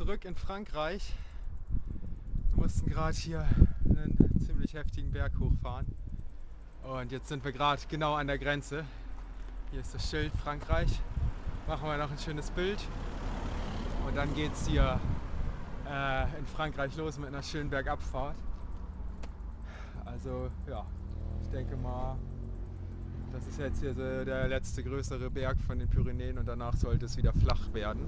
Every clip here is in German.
zurück in Frankreich. Wir mussten gerade hier einen ziemlich heftigen Berg hochfahren. Und jetzt sind wir gerade genau an der Grenze. Hier ist das Schild Frankreich. Machen wir noch ein schönes Bild. Und dann geht es hier in Frankreich los mit einer schönen Bergabfahrt. Also ja, ich denke mal, das ist jetzt hier so der letzte größere Berg von den Pyrenäen und danach sollte es wieder flach werden.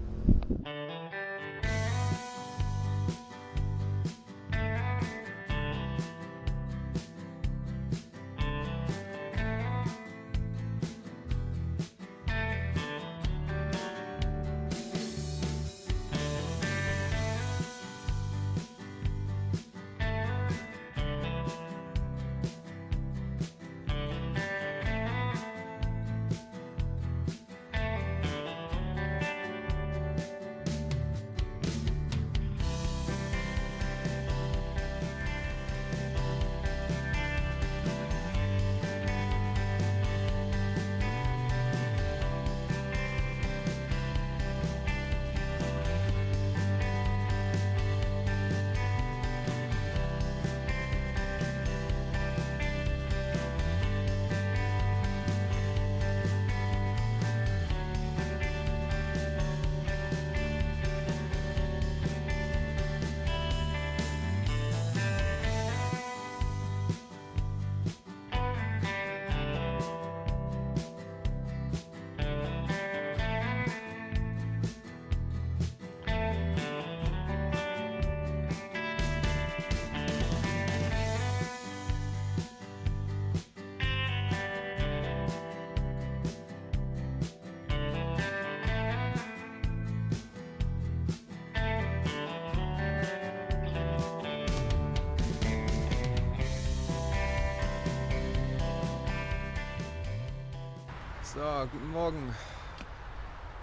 So, guten Morgen.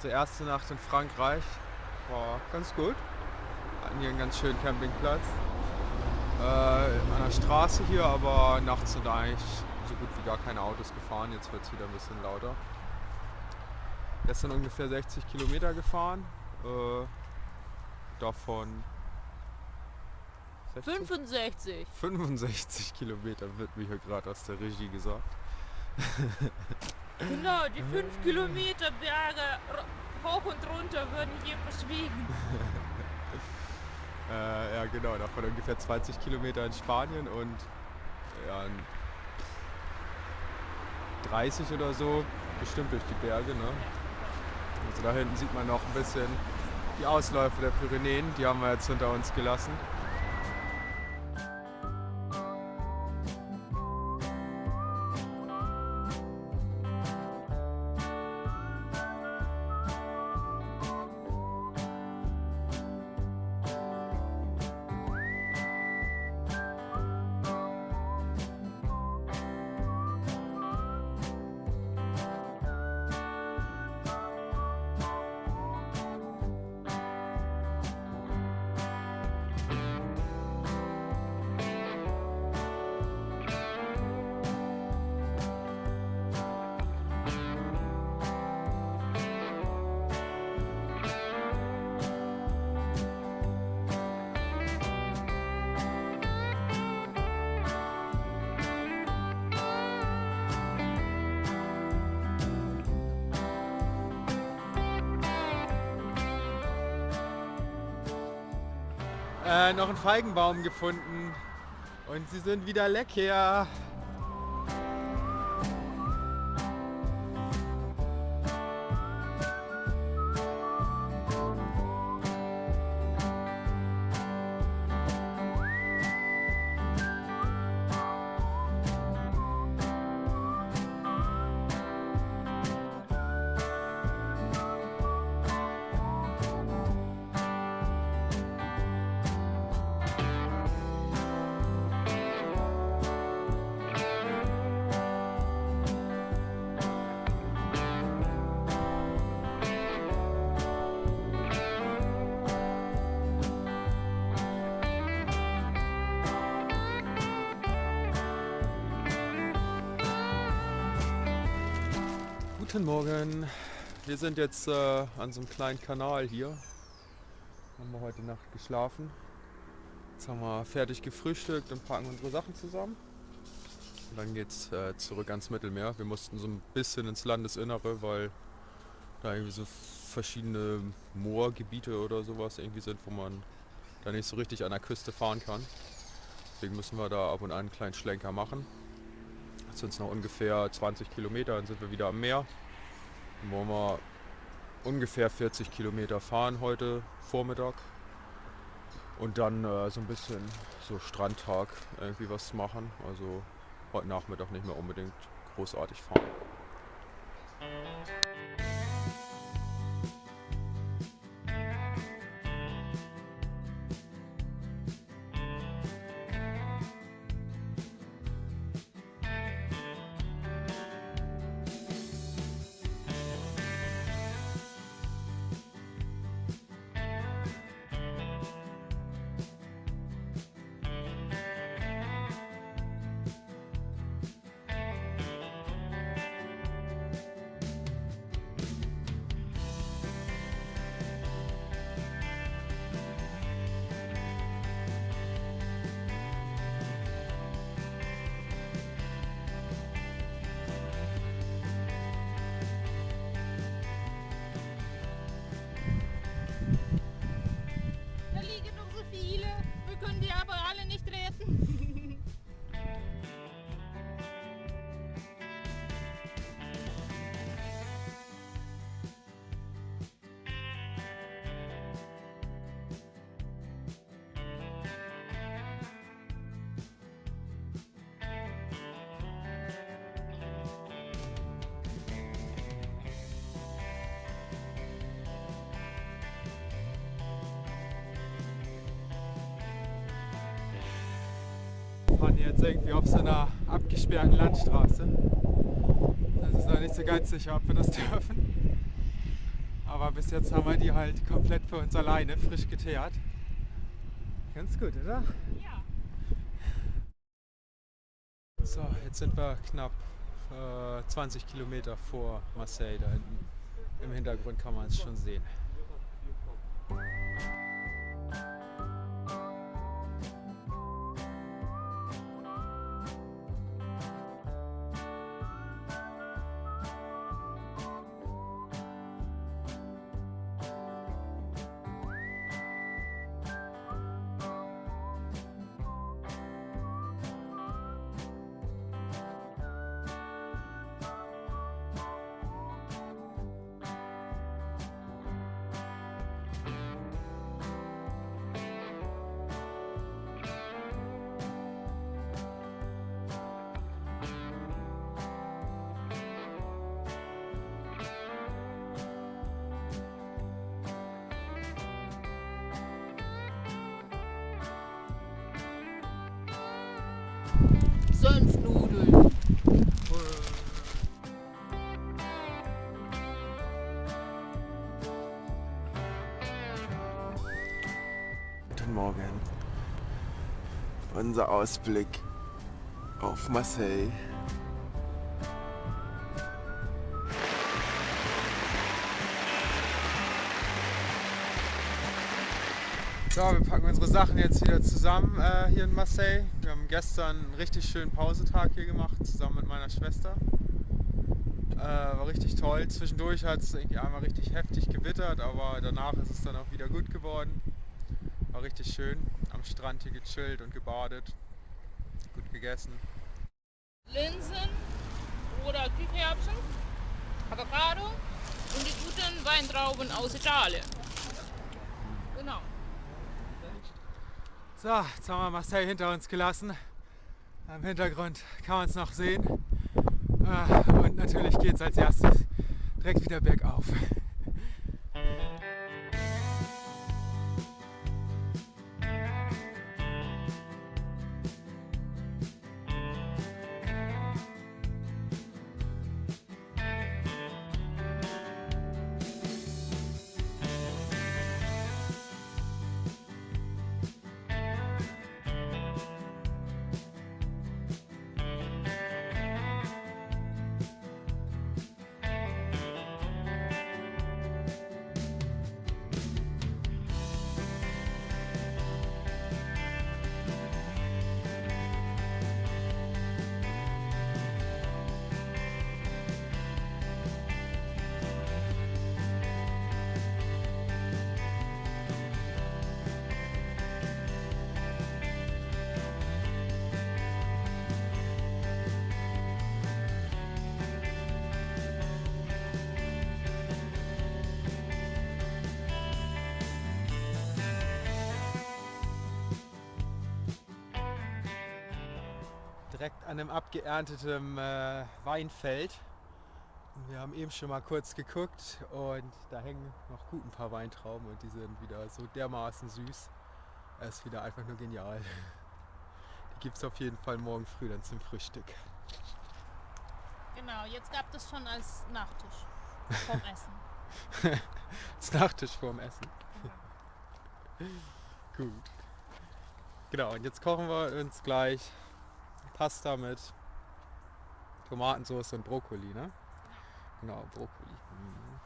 Die erste Nacht in Frankreich war ganz gut. Wir hatten hier einen ganz schönen Campingplatz. An der Straße hier, aber nachts sind eigentlich so gut wie gar keine Autos gefahren. Jetzt wird es wieder ein bisschen lauter. Gestern ungefähr 60 Kilometer gefahren. Davon 65. 65 Kilometer wird mir hier gerade aus der Regie gesagt. Genau, die 5 Kilometer Berge hoch und runter würden hier verschwiegen. Ja genau, davon ungefähr 20 Kilometer in Spanien und ja, 30 oder so bestimmt durch die Berge. Ne? Also da hinten sieht man noch ein bisschen die Ausläufe der Pyrenäen, die haben wir jetzt hinter uns gelassen. Noch einen Feigenbaum gefunden und sie sind wieder lecker. Guten Morgen. Wir sind jetzt an so einem kleinen Kanal hier. Haben wir heute Nacht geschlafen. Jetzt haben wir fertig gefrühstückt und packen unsere Sachen zusammen. Und dann geht's zurück ans Mittelmeer. Wir mussten so ein bisschen ins Landesinnere, weil da irgendwie so verschiedene Moorgebiete oder sowas irgendwie sind, wo man da nicht so richtig an der Küste fahren kann. Deswegen müssen wir da ab und an einen kleinen Schlenker machen. Jetzt sind es noch ungefähr 20 Kilometer, dann sind wir wieder am Meer. Dann wollen wir ungefähr 40 Kilometer fahren heute Vormittag. Und dann so ein bisschen so Strandtag irgendwie was machen. Also heute Nachmittag nicht mehr unbedingt großartig fahren. Da liegen noch so viele. Wir können die aber alle nicht retten. Wir fahren jetzt irgendwie auf so einer abgesperrten Landstraße. Das ist noch nicht so ganz sicher, ob wir das dürfen. Aber bis jetzt haben wir die halt komplett für uns alleine, frisch geteert. Ganz gut, oder? Ja. So, jetzt sind wir knapp 20 Kilometer vor Marseille. Da hinten im Hintergrund kann man es schon sehen. Senfnudeln. Guten Morgen. Unser Ausblick auf Marseille. So, wir packen unsere Sachen jetzt wieder zusammen hier in Marseille. Wir haben gestern einen richtig schönen Pausetag hier gemacht, zusammen mit meiner Schwester. War richtig toll. Zwischendurch hat es irgendwie einmal richtig heftig gewittert, aber danach ist es dann auch wieder gut geworden. War richtig schön. Am Strand hier gechillt und gebadet. Gut gegessen. Linsen oder Kichererbsen, Avocado und die guten Weintrauben aus Italien. Genau. So, jetzt haben wir Marseille hinter uns gelassen. Im Hintergrund kann man es noch sehen. Und natürlich geht es als erstes direkt wieder bergauf. direkt an einem abgeernteten Weinfeld. Und wir haben eben schon mal kurz geguckt und da hängen noch gut ein paar Weintrauben und die sind wieder so dermaßen süß. Es ist wieder einfach nur genial. Die gibt es auf jeden Fall morgen früh dann zum Frühstück. Genau, jetzt gab es schon als Nachtisch vom Essen. Als Nachtisch vorm Essen. Gut. Genau, und jetzt kochen wir uns gleich Pasta mit Tomatensauce und Brokkoli, ne? Genau, Brokkoli.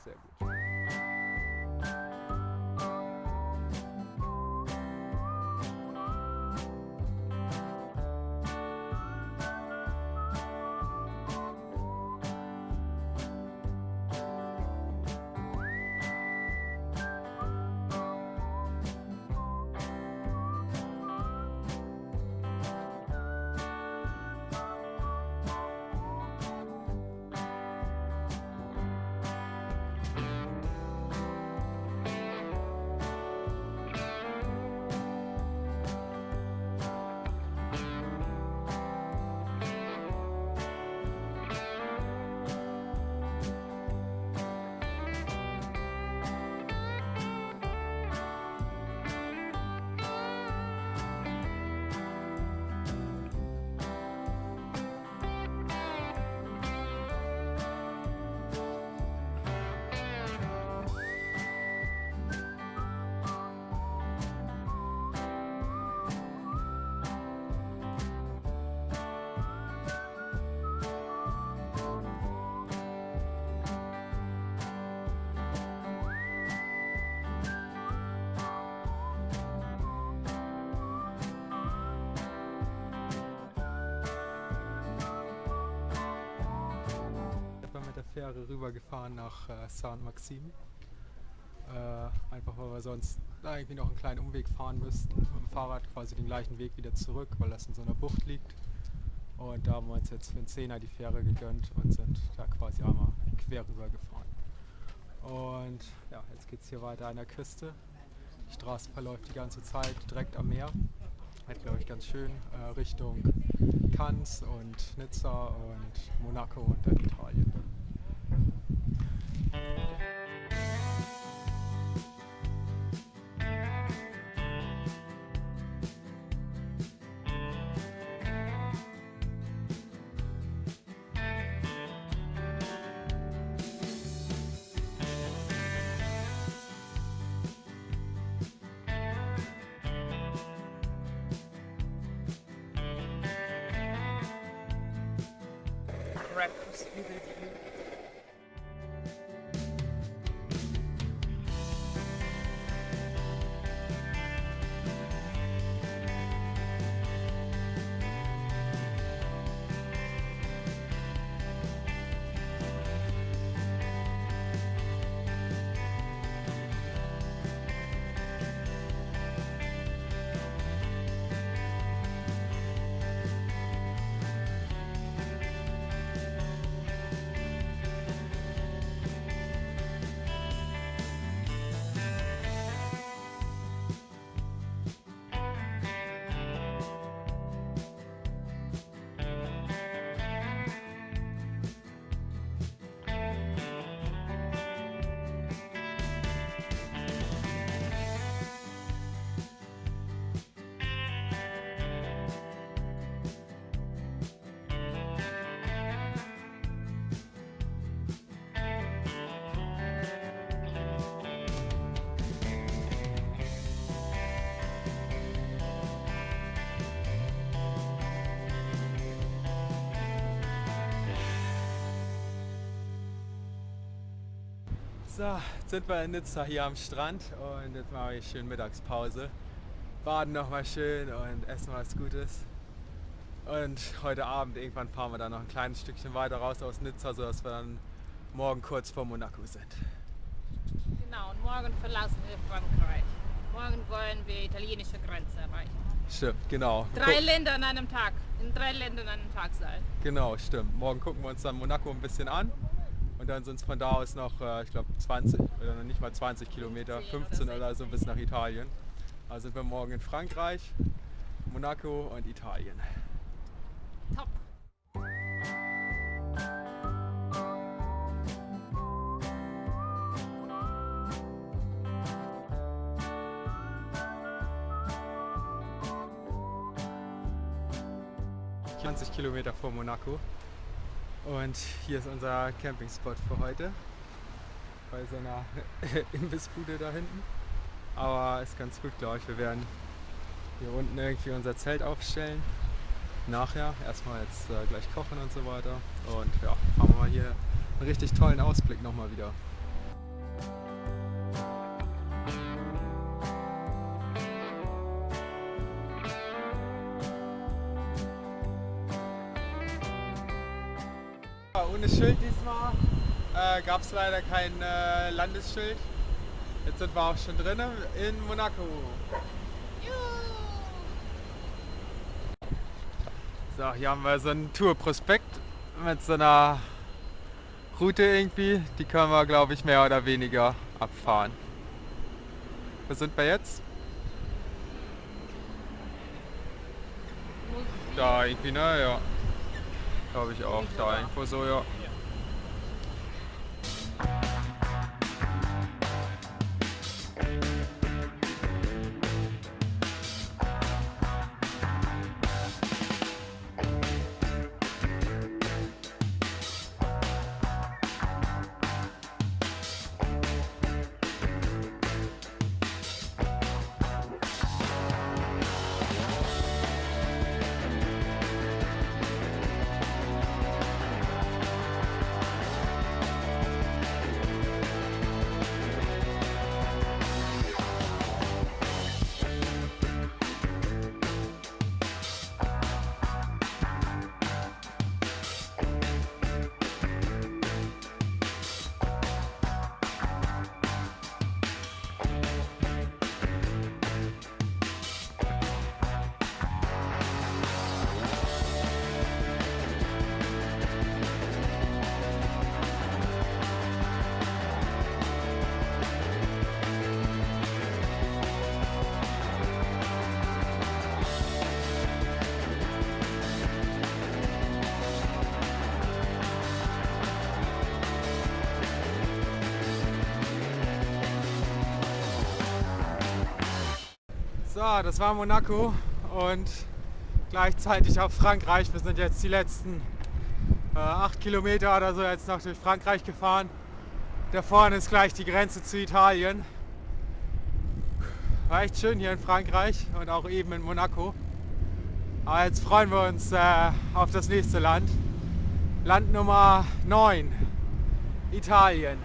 Sehr gut. Fähre rübergefahren nach Saint-Maxime. Einfach weil wir sonst da irgendwie noch einen kleinen Umweg fahren müssten. Mit dem Fahrrad quasi den gleichen Weg wieder zurück, weil das in so einer Bucht liegt. Und da haben wir uns jetzt für einen Zehner die Fähre gegönnt und sind da quasi einmal quer rüber gefahren. Und ja, jetzt geht es hier weiter an der Küste. Die Straße verläuft die ganze Zeit direkt am Meer. Halt, glaube ich, ganz schön Richtung Cannes und Nizza und Monaco und dann Italien. Breakfast with a view. So, jetzt sind wir in Nizza hier am Strand und jetzt mache ich schön Mittagspause. Baden nochmal schön und essen was Gutes. Und heute Abend irgendwann fahren wir dann noch ein kleines Stückchen weiter raus aus Nizza, sodass wir dann morgen kurz vor Monaco sind. Genau, und morgen verlassen wir Frankreich. Morgen wollen wir die italienische Grenze erreichen. Stimmt, genau. Drei Länder an einem Tag. In 3 Ländern an einem Tag sein. Genau, stimmt. Morgen gucken wir uns dann Monaco ein bisschen an. Und dann sind es von da aus noch, ich glaube 20 oder noch nicht mal 20 Kilometer, 15 oder so bis nach Italien. Also sind wir morgen in Frankreich, Monaco und Italien. top. 20 Kilometer vor Monaco. Und hier ist unser Campingspot für heute. Bei so einer Imbissbude da hinten. Aber ist ganz gut, glaube ich. Wir werden hier unten irgendwie unser Zelt aufstellen. Nachher. Erstmal jetzt gleich kochen und so weiter. Und ja, haben wir mal hier einen richtig tollen Ausblick nochmal wieder. Ohne Schild diesmal. Gab es leider kein Landesschild. Jetzt sind wir auch schon drin in Monaco. So, hier haben wir so einen Tourprospekt mit so einer Route irgendwie. Die können wir, glaube ich, mehr oder weniger abfahren. Wo sind wir jetzt? Da irgendwie, ne? Ja. Glaube ich auch. Da irgendwo so, ja. So, das war Monaco und gleichzeitig auch Frankreich. Wir sind jetzt die letzten 8 Kilometer oder so jetzt noch durch Frankreich gefahren. Da vorne ist gleich die Grenze zu Italien. War echt schön hier in Frankreich und auch eben in Monaco. Aber jetzt freuen wir uns auf das nächste Land. Land Nummer 9, Italien.